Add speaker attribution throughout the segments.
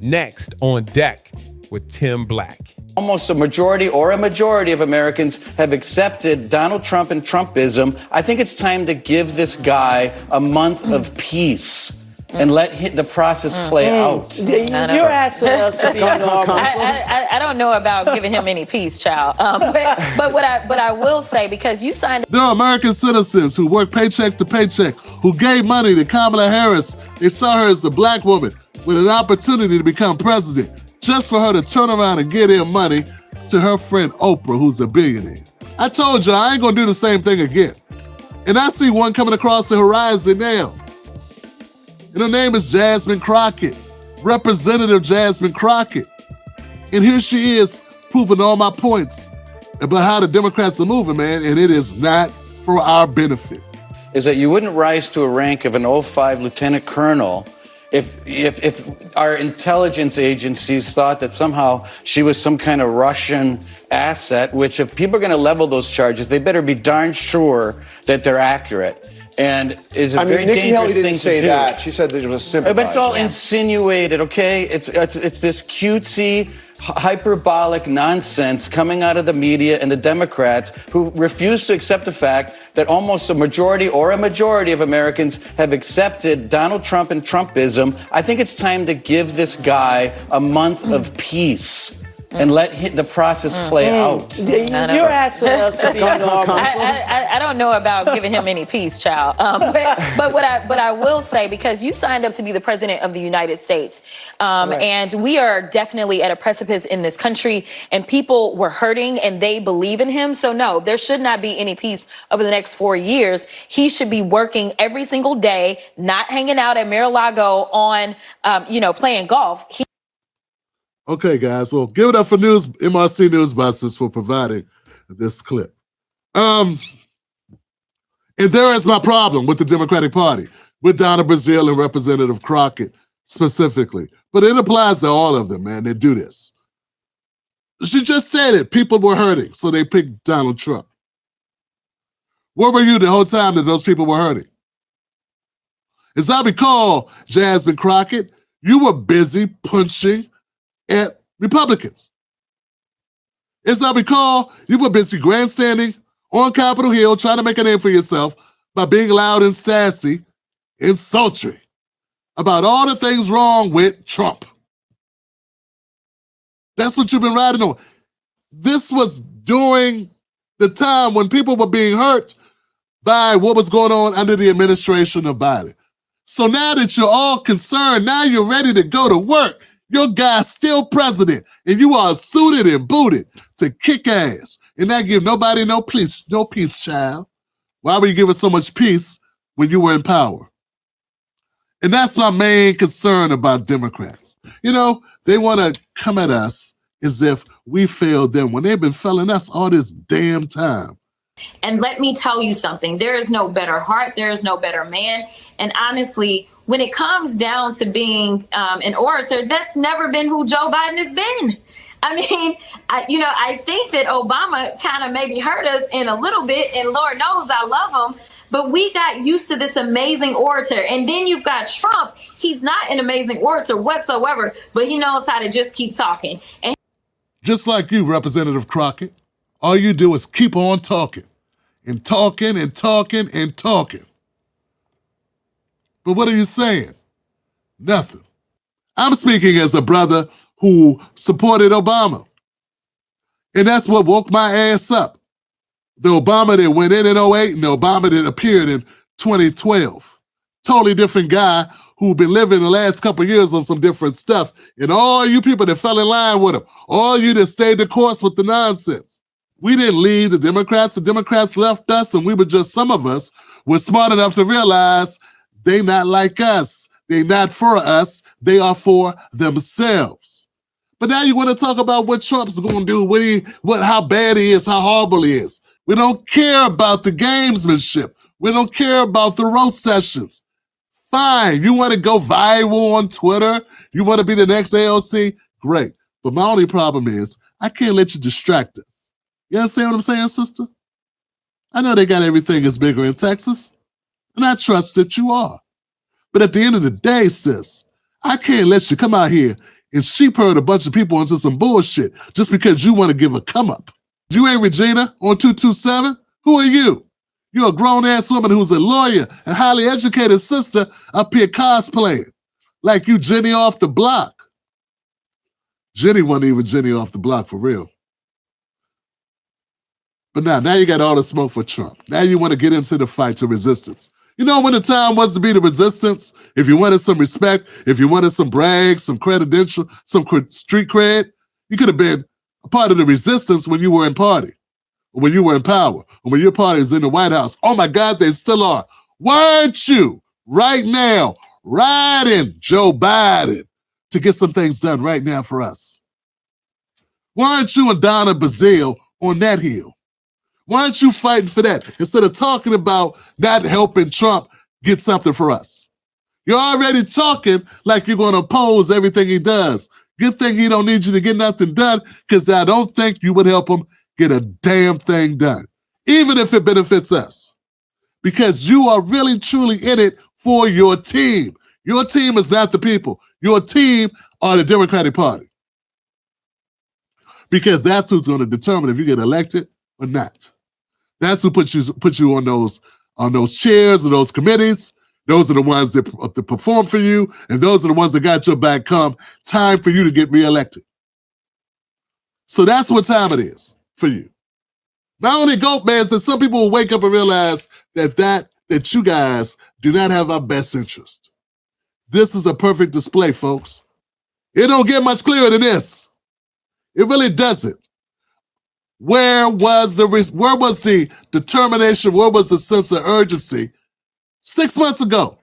Speaker 1: Next on Deck with Tim Black.
Speaker 2: Almost a majority of Americans have accepted Donald Trump and Trumpism. I think it's time to give this guy a month of peace and let the process play out.
Speaker 3: You're asking us to be normal.
Speaker 4: I don't know about giving him any peace, child. But what I will say, because you signed...
Speaker 5: There are American citizens who work paycheck to paycheck, who gave money to Kamala Harris. They saw her as a black woman with an opportunity to become president, just for her to turn around and give their money to her friend Oprah, who's a billionaire. I told you I ain't gonna do the same thing again. And I see one coming across the horizon now. And her name is Jasmine Crockett, Representative Jasmine Crockett. And here she is proving all my points about how the Democrats are moving, man, and it is not for our benefit.
Speaker 2: Is that you wouldn't rise to a rank of an 05 lieutenant colonel if our intelligence agencies thought that somehow she was some kind of Russian asset, which if people are going to level those charges, they better be darn sure that they're accurate. And it's a very
Speaker 6: Nikki
Speaker 2: dangerous
Speaker 6: Haley
Speaker 2: thing
Speaker 6: didn't say
Speaker 2: to do.
Speaker 6: that. She said that it was a sympathizer.
Speaker 2: But it's all insinuated, okay? It's this cutesy, hyperbolic nonsense coming out of the media and the Democrats who refuse to accept the fact that almost a majority of Americans have accepted Donald Trump and Trumpism. I think it's time to give this guy a month of peace and let the process play out.
Speaker 3: You're asking us to be normal.
Speaker 4: I don't know about giving him any peace, child. But what I will say, because you signed up to be the president of the United States, and we are definitely at a precipice in this country, and people were hurting, and they believe in him. So no, there should not be any peace over the next 4 years. He should be working every single day, not hanging out at Mar-a-Lago on, playing golf.
Speaker 5: Okay, guys, well, give it up for MRC Newsbusters for providing this clip. And there is my problem with the Democratic Party, with Donna Brazile and Representative Crockett specifically. But it applies to all of them, man. They do this. She just stated people were hurting, so they picked Donald Trump. Where were you the whole time that those people were hurting? As I recall, Jasmine Crockett, you were busy punching at Republicans. As I recall, you were busy grandstanding on Capitol Hill trying to make a name for yourself by being loud and sassy and sultry about all the things wrong with Trump. That's what you've been riding on. This was during the time when people were being hurt by what was going on under the administration of Biden. So now that you're all concerned, now you're ready to go to work. Your guy's still president, and you are suited and booted to kick ass and not give nobody no peace, child. Why would you give us so much peace when you were in power? And that's my main concern about Democrats. You know, they want to come at us as if we failed them when they've been failing us all this damn time.
Speaker 7: And let me tell you something. There is no better heart. There is no better man. And honestly, when it comes down to being an orator, that's never been who Joe Biden has been. I mean, I think that Obama kind of maybe hurt us in a little bit, and Lord knows I love him. But we got used to this amazing orator. And then you've got Trump. He's not an amazing orator whatsoever, but he knows how to just keep talking. And
Speaker 5: just like you, Representative Crockett, all you do is keep on talking and talking and talking and talking. But what are you saying? Nothing. I'm speaking as a brother who supported Obama. And that's what woke my ass up. The Obama that went in 08 and the Obama that appeared in 2012. Totally different guy who've been living the last couple of years on some different stuff. And all you people that fell in line with him, all you that stayed the course with the nonsense. We didn't leave the Democrats left us, and we were just, some of us were smart enough to realize they not like us. They not for us. They are for themselves. But now you want to talk about what Trump's going to do, how bad he is, how horrible he is. We don't care about the gamesmanship. We don't care about the roast sessions. Fine, you want to go viral on Twitter? You want to be the next AOC? Great. But my only problem is I can't let you distract us. You understand what I'm saying, sister? I know they got everything that's bigger in Texas, and I trust that you are. But at the end of the day, sis, I can't let you come out here and shepherd a bunch of people into some bullshit just because you want to give a come up. You ain't Regina on 227. Who are you? You're a grown-ass woman who's a lawyer and highly educated sister up here cosplaying like you Jenny off the block. Jenny wasn't even Jenny off the block for real. But now you got all the smoke for Trump. Now you want to get into the fight to resistance. You know when the time was to be the resistance? If you wanted some respect, if you wanted some brag, some credential, some street cred, you could have been a part of the resistance when you were in party, or when you were in power, or when your party is in the White House. Oh my God, they still are. Why aren't you right now riding Joe Biden to get some things done right now for us? Why aren't you and Donna Brazile on that hill? Why aren't you fighting for that instead of talking about not helping Trump get something for us? You're already talking like you're going to oppose everything he does. Good thing he don't need you to get nothing done, because I don't think you would help him get a damn thing done, even if it benefits us, because you are really, truly in it for your team. Your team is not the people. Your team are the Democratic Party, because that's who's going to determine if you get elected or not. That's who put you on those chairs or those committees. Those are the ones that perform for you, and those are the ones that got your back come time for you to get reelected. So that's what time it is for you. Not only GOAT man, that some people will wake up and realize that you guys do not have our best interest. This is a perfect display, folks. It don't get much clearer than this. It really doesn't. Where was the determination? Where was the sense of urgency 6 months ago,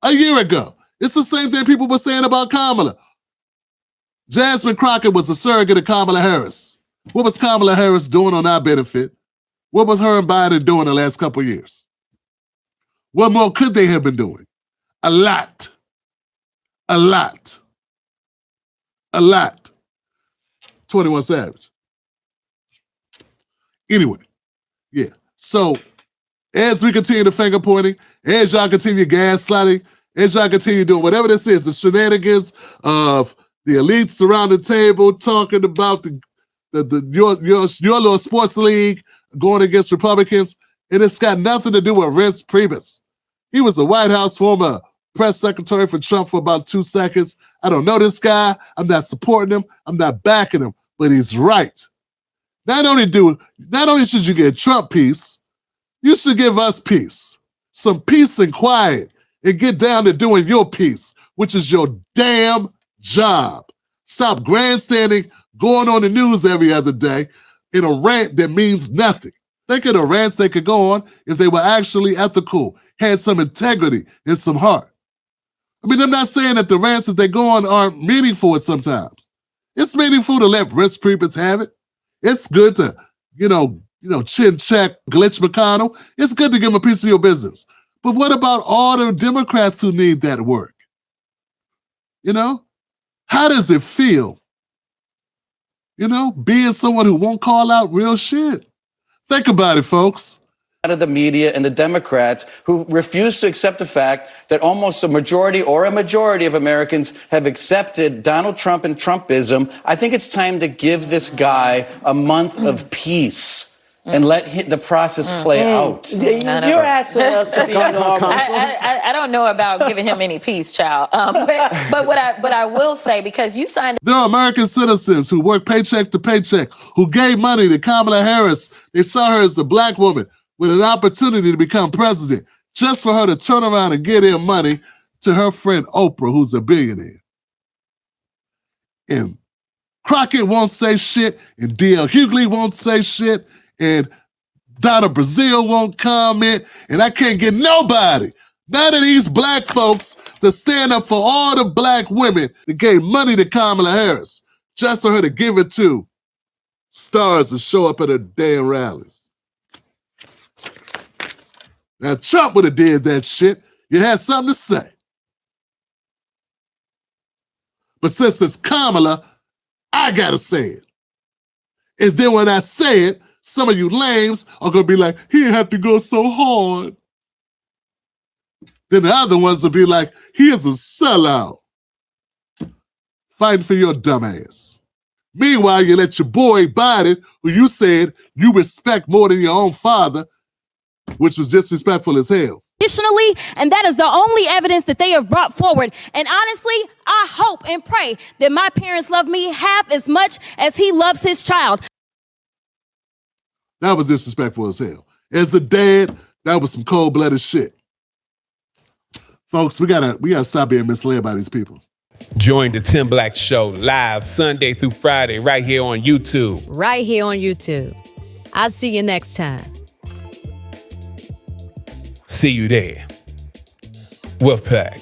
Speaker 5: a year ago? It's the same thing people were saying about Kamala. Jasmine Crockett was a surrogate of Kamala Harris. What was Kamala Harris doing on our benefit? What was her and Biden doing the last couple of years? What more could they have been doing? A lot. A lot. A lot. 21 Savage. Anyway, yeah. So as we continue the finger pointing, as y'all continue gaslighting, as y'all continue doing whatever this is, the shenanigans of the elites around the table talking about your little sports league going against Republicans, and it's got nothing to do with Reince Priebus. He was a White House former press secretary for Trump for about 2 seconds. I don't know this guy. I'm not supporting him. I'm not backing him, but he's right. Not only should you get Trump peace, you should give us peace. Some peace and quiet, and get down to doing your piece, which is your damn job. Stop grandstanding, going on the news every other day in a rant that means nothing. Think of the rants they could go on if they were actually ethical, had some integrity and some heart. I mean, I'm not saying that the rants that they go on aren't meaningful sometimes. It's meaningful to let Reince Priebus have it. It's good to, chin check Glitch McConnell. It's good to give him a piece of your business. But what about all the Democrats who need that work? How does it feel? Being someone who won't call out real shit. Think about it, folks.
Speaker 2: Of the media and the Democrats who refuse to accept the fact that almost a majority of Americans have accepted Donald Trump and Trumpism. I think it's time to give this guy a month of peace and let the process play out.
Speaker 3: You're asking us to be normal.
Speaker 4: I don't know about giving him any peace, child. But what I will say, because you signed.
Speaker 5: There are American citizens who work paycheck to paycheck, who gave money to Kamala Harris. They saw her as a black woman with an opportunity to become president, just for her to turn around and give their money to her friend Oprah, who's a billionaire. And Crockett won't say shit, and D.L. Hughley won't say shit, and Donna Brazile won't comment, and I can't get none of these black folks to stand up for all the black women that gave money to Kamala Harris, just for her to give it to stars to show up at her damn rallies. Now, Trump would have did that shit. You had something to say. But since it's Kamala, I gotta say it. And then when I say it, some of you lames are gonna be like, he didn't have to go so hard. Then the other ones will be like, he is a sellout. fighting for your dumb ass. Meanwhile, you let your boy Biden, who you said you respect more than your own father, which was disrespectful as hell.
Speaker 6: Additionally, and that is the only evidence that they have brought forward. And honestly, I hope and pray that my parents love me half as much as he loves his child.
Speaker 5: That was disrespectful as hell. As a dad, that was some cold-blooded shit. Folks, we gotta stop being misled by these people.
Speaker 1: Join the Tim Black Show live Sunday through Friday right here on YouTube.
Speaker 6: Right here on YouTube. I'll see you next time.
Speaker 1: See you there. Wolfpack.